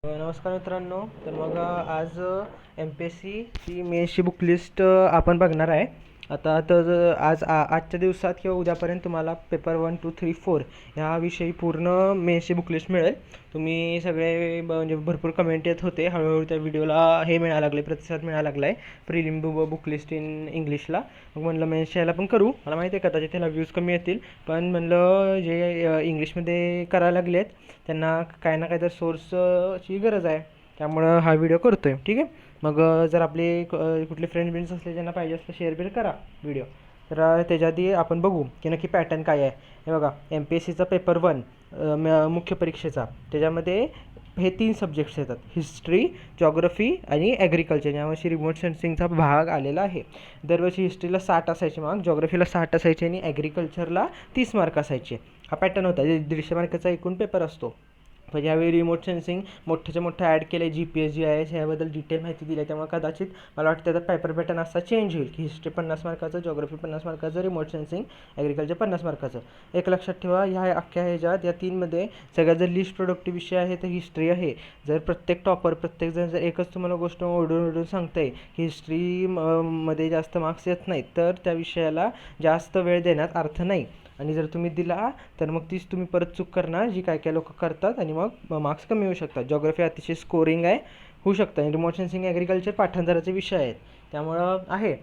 नमस्कार मित्रांनो. तर मग आज एम पी एस सीची मेन्सची बुक लिस्ट आपण बघणार आहे. आता तर आजच्या दिवसात किंवा उद्यापर्यंत तुम्हाला पेपर 1, 2, 3, 4 ह्याविषयी पूर्ण मेन्सची बुक लिस्ट मिळेल. तुम्ही सगळे म्हणजे भरपूर कमेंट येत होते, हळूहळू त्या व्हिडिओला हे मिळायला लागले, प्रतिसाद मिळायला लागला आहे प्रिलिम बुक लिस्ट इन इंग्लिशला. मग म्हणलं मेन्सच्या याला पण करू. मला माहिती आहे कदाचित त्याला व्ह्यूज कमी येतील, पण म्हणलं जे इंग्लिशमध्ये करायला लागलेत त्यांना काय ना काय तर सोर्सची गरज आहे, त्यामुळं हा व्हिडिओ करतो आहे. ठीक आहे. मग जर आपले कुठले फ्रेंड बिंड्स असले ज्यांना पाहिजे असतं शेअर बिअर करा व्हिडिओ. तर त्याच्या आधी आपण बघू की नक्की पॅटर्न काय आहे. हे बघा, एम पी एस सीचा पेपर 1 मुख्य परीक्षेचा, त्याच्यामध्ये हे 3 सब्जेक्ट्स येतात: हिस्ट्री, जॉग्रफी आणि ॲग्रिकल्चर. यावर्षी रिमोट सेन्सिंगचा भाग आलेला आहे. दरवर्षी हिस्ट्रीला 60 असायचे मार्क, जॉग्रफीला 60 असायचे आणि ॲग्रिकल्चरला 30 मार्क असायचे. हा पॅटर्न होता. 150 मार्काचा एकूण पेपर असतो. पण यावेळी रिमोट सेन्सिंग मोठ्याच्या मोठं ॲड केलं आहे. GPS GIS ह्याबद्दल डिटेल माहिती दिली आहे, त्यामुळे कदाचित मला वाटतं त्याचा पेपर पॅटर्न असा चेंज होईल की हिस्ट्री 50 मार्काचं, जॉग्रफी 50 मार्काचं, रिमोट सेन्सिंग ॲग्रिकल्चर 50 मार्काचं. एक लक्षात ठेवा, ह्या अख्ख्या ह्याच्यात या 3मध्ये सगळ्यात जर लिस्ट प्रोडक्टिव्ह विषय आहे तर हिस्ट्री आहे. जर प्रत्येकजण जर एकच तुम्हाला गोष्ट ओढून सांगते की हिस्ट्री मध्ये जास्त मार्क्स येत नाहीत, तर त्या विषयाला जास्त वेळ देण्यात अर्थ नाही. आणि जर तुम्ही दिला तर मग तीच तुम्ही परत चूक करणार जी काय काय लोक करतात, आणि मग मार्क्स कमी होऊ शकतात. जॉग्रफी अतिशय स्कोरिंग आहे, होऊ शकतं. आणि रिमोट सेन्सिंग ॲग्रिकल्चर पाठांतराचे विषय आहेत, त्यामुळं आहे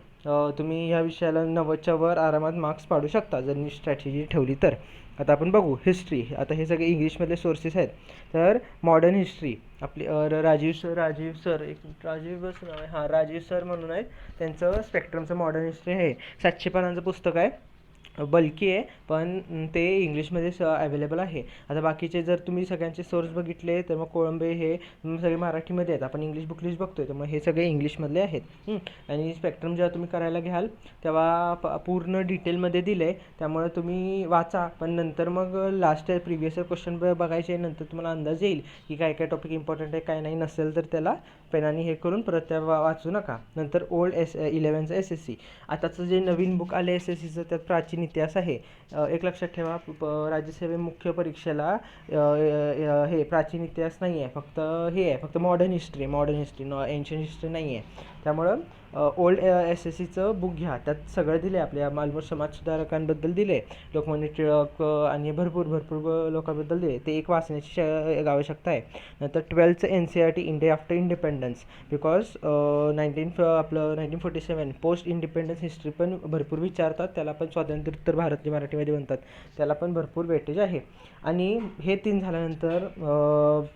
तुम्ही ह्या विषयाला 90च्या वर आरामात मार्क्स पाडू शकता जर मी स्ट्रॅटेजी ठेवली तर. आता आपण बघू हिस्ट्री. आता हे सगळे इंग्लिशमधले सोर्सेस आहेत. तर मॉडर्न हिस्ट्री आपली राजीव सर राजीव सर म्हणून आहेत, त्यांचं स्पेक्ट्रमचं मॉडर्न हिस्ट्री आहे. 700 पानांचं पुस्तक आहे, बल्की आहे, पण ते इंग्लिशमध्ये अवेलेबल आहे. आता बाकीचे जर तुम्ही सगळ्यांचे सोर्स बघितले तर मग कोळंबे हे सगळे मराठीमध्ये आहेत. आपण इंग्लिश बुक लिस्ट बघतोय, तर मग हे सगळे इंग्लिशमधले आहेत. आणि स्पेक्ट्रम जेव्हा तुम्ही करायला घ्याल तेव्हा पूर्ण डिटेलमध्ये दिलं आहे, त्यामुळे तुम्ही वाचा. पण नंतर मग लास्ट प्रिव्हियस क्वेश्चन बघायचे, नंतर तुम्हाला अंदाज येईल की काय काय टॉपिक इम्पॉर्टंट आहे, काय नाही. नसेल तर त्याला पेनाने हे करून परत त्या वाचू नका. नंतर ओल्ड 11चं SSC. आताचं जे नवीन बुक आले SSCचं, त्यात प्राचीन इतिहास आहे. एक लक्षात ठेवा, राज्यसेवे मुख्य परीक्षेला हे प्राचीन इतिहास नाही आहे, फक्त हे आहे, फक्त मॉडर्न हिस्ट्री एन्शंट हिस्ट्री नाही आहे. त्यामुळं ओल्ड SSCचं बुक घ्या, त्यात सगळं दिलं आहे. आपल्या ऑलमोस्ट समाजसुधारकांबद्दल दिले, लोकमान्य टिळक आणि भरपूर लोकांबद्दल दिले. ते एक वाचण्याची आवश्यकता आहे. नंतर 12चं NCERT India after independence, because 1947 post independence history पण भरपूर विचारतात, त्याला पण स्वातंत्र्योत्तर भारत जे मराठीमध्ये म्हणतात त्याला पण भरपूर वेटेज आहे. आणि हे 3 झाल्यानंतर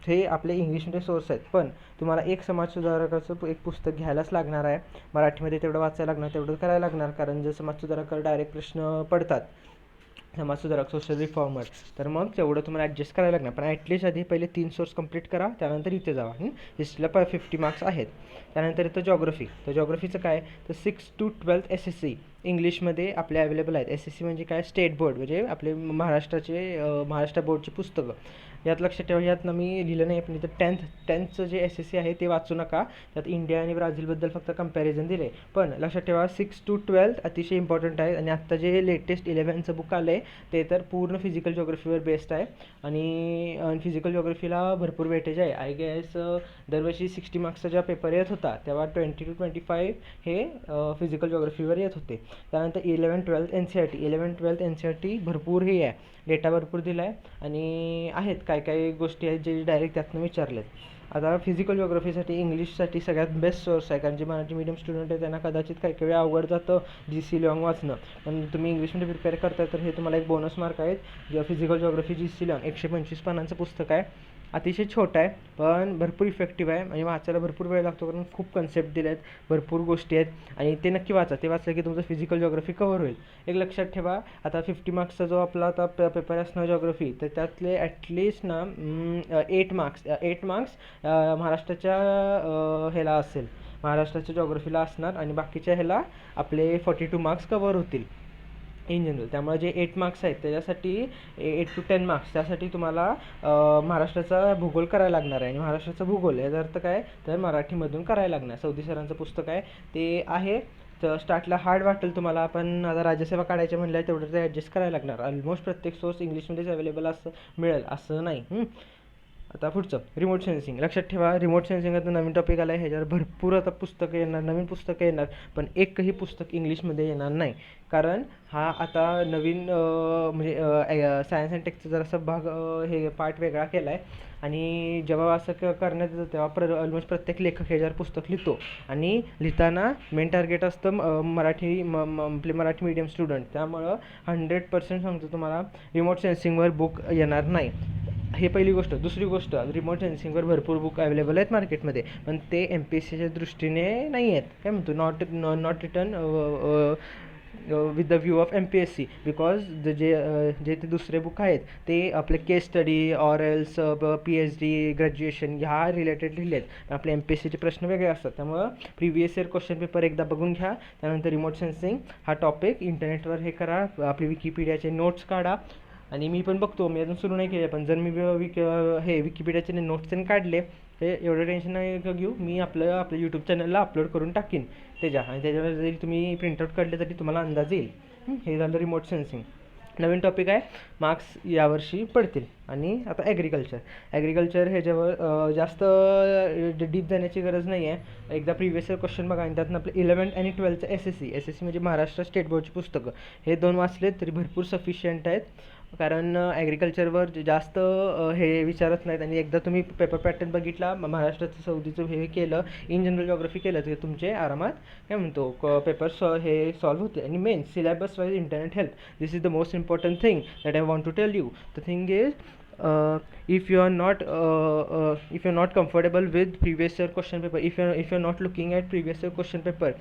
हे आपले इंग्लिशमध्ये सोर्स आहेत, पण तुम्हाला एक समाजसुधारकाचं एक पुस्तक घ्यायलाच लागणार आहे. मराठीमध्ये तेवढं वाचायला लागणार, तेवढं करायला लागणार, कारण जर समाजसुधारकाला डायरेक्ट प्रश्न पडतात, समाजसुधारक सोशल रिफॉर्मर, तर मग तेवढं तुम्हाला ॲडजस्ट करायला लागणार. पण ॲटलिस्ट आधी पहिले 3 सोर्स कंप्लीट करा, त्यानंतर इथे जावा. हिस्ट्रीला 50 मार्क्स आहेत. त्यानंतर येतं जॉग्रफी. तर जॉग्रफीचं काय, तर 6 to 12 SSC इंग्लिशमध्ये आपले अवेलेबल आहेत. SSC म्हणजे काय, स्टेट बोर्ड, म्हणजे आपले महाराष्ट्र बोर्डची पुस्तकं. यात लक्षात ठेवा, यातनं मी लिहिलं नाही, पण इथं 10th जे SSC आहे ते वाचू नका. त्यात इंडिया आणि ब्राझीलबद्दल फक्त कंपॅरिझन दिले. पण लक्षात ठेवा 6 to 12 अतिशय इम्पॉर्टंट आहे. आणि आत्ता जे लेटेस्ट 11चं बुक आलं आहे ते तर पूर्ण फिजिकल जॉग्रफीवर बेस्ड आहे. आणि फिजिकल जॉग्रफीला भरपूर वेटेज आहे. आय गेस दरवर्षी 60 मार्क्सचा जेव्हा पेपर येत होता तेव्हा 20 to 25 हे फिजिकल जॉग्रफीवर येत होते. त्यानंतर 11-12 NCERT भरपूर हे आहे, डेटा भरपूर दिला आहे, आणि आहेत काही गोष्टी आहेत जे डायरेक्ट त्यातनं विचारलेत. आता फिजिकल जॉग्रफीसाठी इंग्लिशसाठी सगळ्यात बेस्ट सोर्स आहे, कारण जे मराठी मीडियम स्टुडंट आहे त्यांना कदाचित काही वेळा अवघड जातं GC लॉंग वाचणं. पण तुम्ही इंग्लिशमध्ये प्रिपेअर करताय तर हे तुम्हाला एक बोनस मार्क आहेत. जेव्हा फिजिकल जॉग्रफी GC लॉंग 125 पानांचं पुस्तक आहे, अतिशय छोटं आहे पण भरपूर इफेक्टिव्ह आहे. आणि वाचायला भरपूर वेळ लागतो, कारण खूप कन्सेप्ट दिले आहेत, भरपूर गोष्टी आहेत, आणि ते नक्की वाचा. ते वाचलं की तुमचं फिजिकल जॉग्रफी कव्हर होईल. एक लक्षात ठेवा, आता 50 मार्क्सचा जो आपला आता पेपर असणार जॉग्रफी, तर त्यातले ॲटलिस्ट ना 8 मार्क्स महाराष्ट्राच्या ह्याला असेल, महाराष्ट्राच्या जॉग्रफीला असणार, आणि बाकीच्या ह्याला आपले 42 मार्क्स कव्हर होतील इन जनरल. त्यामुळे जे 8 मार्क्स आहेत त्याच्यासाठी 8 to 10 मार्क्स, त्यासाठी तुम्हाला महाराष्ट्राचा भूगोल करायला लागणार आहे. आणि महाराष्ट्राचा भूगोल याचा अर्थ काय, तर मराठीमधून करायला लागणार. सौदी सरांचं पुस्तक आहे ते आहे. तर स्टार्टला हार्ड वाटेल तुम्हाला, पण आता राज्यसेवा काढायचे म्हणल्यावर तेवढं ते ॲडजस्ट करायला लागणार. ऑलमोस्ट प्रत्येक सोर्स इंग्लिशमध्येच अवेलेबल मिळेल असं नाही. आता पुढचं रिमोट सेन्सिंग. लक्षात ठेवा, रिमोट सेन्सिंग आता नवीन टॉपिक आला आहे. ह्याच्यावर भरपूर आता पुस्तकं येणार, नवीन पुस्तकं येणार, पण एकही पुस्तक इंग्लिशमध्ये येणार नाही. कारण हा आता नवीन म्हणजे सायन्स अँड टेकचा जरासा भाग हे पार्ट वेगळा केला आहे. आणि जेव्हा असं करण्यात येतं तेव्हा ऑलमोस्ट प्रत्येक लेखक ह्याच्यावर पुस्तक लिहितो. आणि लिहिताना मेन टार्गेट असतं आपले मराठी मीडियम स्टुडंट. त्यामुळं 100% सांगतो तुम्हाला रिमोट सेन्सिंगवर बुक येणार नाही. हे पहिली गोष्ट. दुसरी गोष्ट, रिमोट सेन्सिंगवर भरपूर बुक अवेलेबल आहेत मार्केटमध्ये, पण ते MPSCच्या दृष्टीने नाही आहेत. काय म्हणतो, not return with the view of MPSC. Because जे ते दुसरे बुक आहेत ते आपले केस स्टडी, ऑरल्स, PhD, ग्रॅज्युएशन ह्या रिलेटेड लिहिले आहेत. आपले MPSCचे प्रश्न वेगळे असतात. त्यामुळं प्रिव्हियस इयर क्वेश्चन पेपर एकदा बघून घ्या. त्यानंतर रिमोट सेन्सिंग हा टॉपिक इंटरनेटवर हे करा, आपली विकिपीडियाचे नोट्स काढा. आणि मी पण बघतो, मी अजून सुरू नाही केले, पण जर मी विकिपीडियाचे नोट्स त्यांनी काढले, हे एवढं टेन्शन नाही घेऊ. मी आपल्या यूट्यूब चॅनलला अपलोड करून टाकीन आणि त्याच्यावर जरी तुम्ही प्रिंटआउट काढले तरी तुम्हाला अंदाज येईल. हे झालं रिमोट सेन्सिंग. नवीन टॉपिक आहे, मार्क्स यावर्षी पडतील. आणि आता ॲग्रिकल्चर ह्याच्यावर जास्त डीप जाण्याची गरज नाही आहे. एकदा प्रिव्हियस इयर क्वेश्चन बघा आणि त्यातनं आपलं 11th आणि 12thचं SSC म्हणजे महाराष्ट्र स्टेट बोर्डची पुस्तकं, हे 2 वाचलेत तरी भरपूर सफिशियंट आहेत. कारण ॲग्रिकल्चरवर जास्त हे विचारत नाहीत. आणि एकदा तुम्ही पेपर पॅटर्न बघितला, महाराष्ट्राचं सौदीचं हे केलं, इन जनरल जॉग्राफी केलं, तर तुमचे आरामात काय म्हणतो पेपर्स हे सॉल्व्ह होते. आणि main syllabus wise internet help, this is the most important thing that I want to tell you. The thing is if you are not comfortable with previous year question paper, if you are not looking at previous year question paper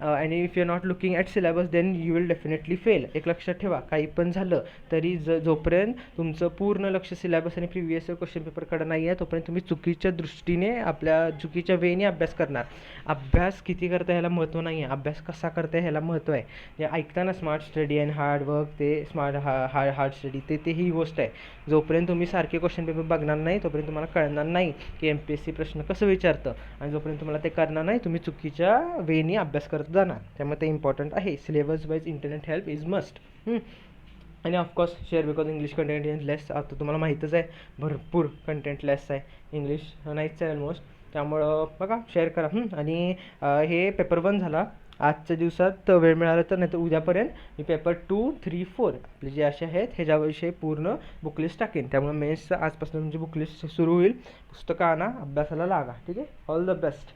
आणि if you are not looking at syllabus, then you will definitely fail. एक लक्षात ठेवा, काही पण झालं तरी जोपर्यंत तुमचं पूर्ण लक्ष सिलेबस आणि प्रिव्हियस इयर क्वेश्चन पेपरकडे नाही आहे, तोपर्यंत तुम्ही चुकीच्या दृष्टीने आपल्या चुकीच्या वेने अभ्यास करणार. अभ्यास किती करता ह्याला महत्त्व नाही आहे, अभ्यास कसा करता ह्याला महत्त्व आहे. जे ऐकताना smart study and hard work, ते हार्ड स्टडी ते ही गोष्ट आहे. जोपर्यंत तुम्ही सारखे क्वेश्चन पेपर बघणार नाही, तोपर्यंत तुम्हाला कळणार नाही की MPSC प्रश्न कसं विचारतं. आणि जोपर्यंत तुम्हाला ते करणार नाही, तुम्ही चुकीच्या वेने अभ्यास करत जाणार. त्यामुळे ते इम्पॉर्टंट आहे. Syllabus wise internet help is must. आणि of course share, because English content is less. आता तुम्हाला माहीतच आहे, भरपूर कंटेंट लेस आहे, इंग्लिश नाहीच आहे ऑलमोस्ट. त्यामुळं बघा, शेअर करा. आणि हे पेपर 1 झाला. आजच्या दिवसात वेळ मिळाला तर, नाही तर उद्यापर्यंत मी पेपर 2, 3, 4 आपले जे असे आहेत ह्याच्याविषयी पूर्ण बुकलिस्ट टाकेन. त्यामुळे मेन्सचं आजपासून म्हणजे बुकलिस्ट सुरू होईल. पुस्तकं आणा, अभ्यासाला लागा. ठीक आहे. All the best.